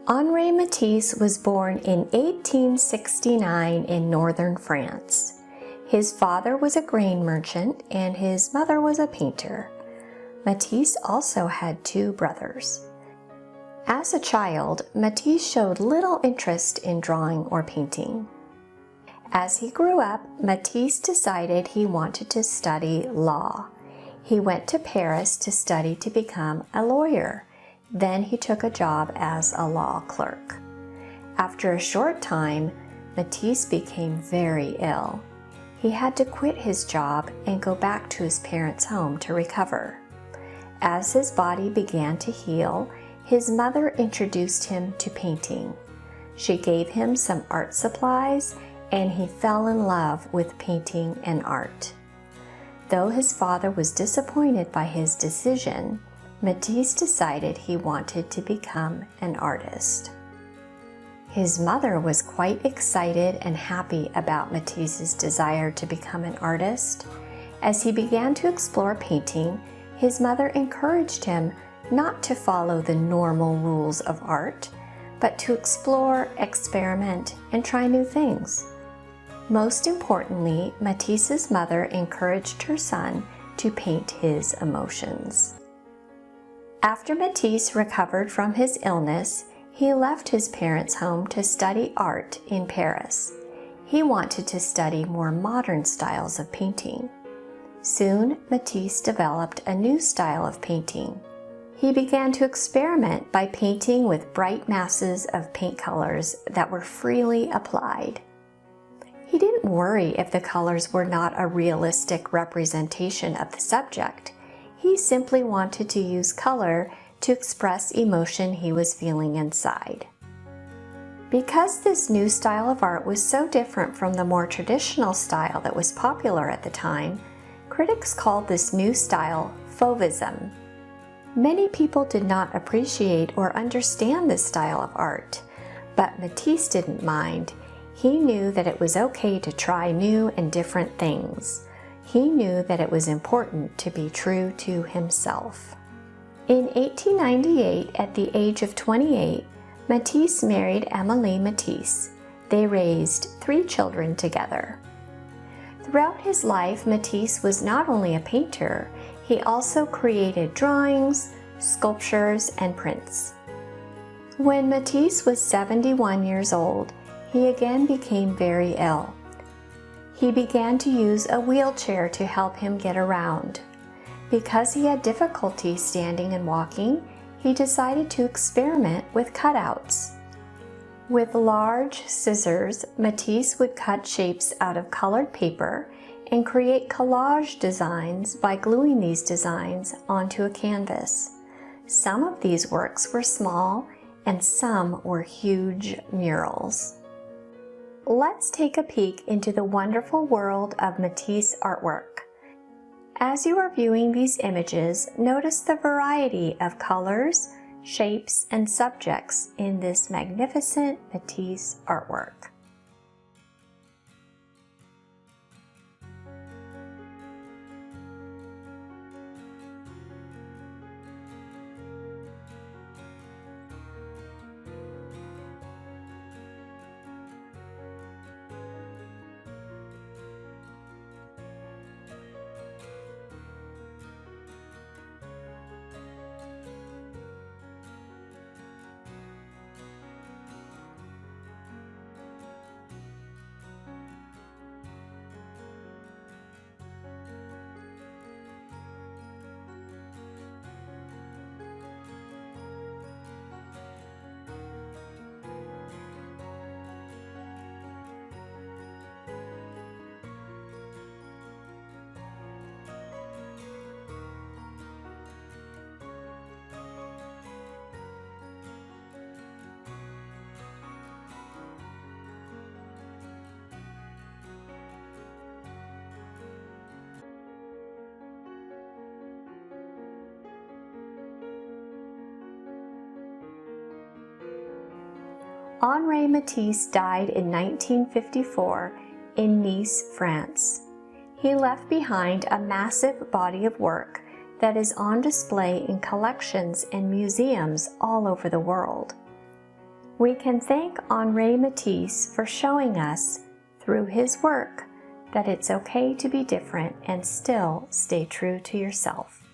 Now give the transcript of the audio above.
Henri Matisse was born in 1869 in northern France. His father was a grain merchant and his mother was a painter. Matisse also had two brothers. As a child, Matisse showed little interest in drawing or painting. As he grew up, Matisse decided he wanted to study law. He went to Paris to study to become a lawyer. Then he took a job as a law clerk. After a short time, Matisse became very ill. He had to quit his job and go back to his parents' home to recover. As his body began to heal, his mother introduced him to painting. She gave him some art supplies, and he fell in love with painting and art. Though his father was disappointed by his decision, Matisse decided he wanted to become an artist. His mother was quite excited and happy about Matisse's desire to become an artist. As he began to explore painting, his mother encouraged him not to follow the normal rules of art, but to explore, experiment, and try new things. Most importantly, Matisse's mother encouraged her son to paint his emotions. After Matisse recovered from his illness, he left his parents' home to study art in Paris. He wanted to study more modern styles of painting. Soon, Matisse developed a new style of painting. He began to experiment by painting with bright masses of paint colors that were freely applied. He didn't worry if the colors were not a realistic representation of the subject. He simply wanted to use color to express emotion he was feeling inside. Because this new style of art was so different from the more traditional style that was popular at the time, critics called this new style fauvism. Many people did not appreciate or understand this style of art, but Matisse didn't mind. He knew that it was okay to try new and different things. He knew that it was important to be true to himself. In 1898, at the age of 28, Matisse married Amélie Matisse. They raised 3 children together. Throughout his life, Matisse was not only a painter, he also created drawings, sculptures, and prints. When Matisse was 71 years old, he again became very ill. He began to use a wheelchair to help him get around. Because he had difficulty standing and walking, he decided to experiment with cutouts. With large scissors, Matisse would cut shapes out of colored paper and create collage designs by gluing these designs onto a canvas. Some of these works were small and some were huge murals. Let's take a peek into the wonderful world of Matisse artwork. As you are viewing these images, notice the variety of colors, shapes, and subjects in this magnificent Matisse artwork. Henri Matisse died in 1954 in Nice, France. He left behind a massive body of work that is on display in collections and museums all over the world. We can thank Henri Matisse for showing us, through his work, that it's okay to be different and still stay true to yourself.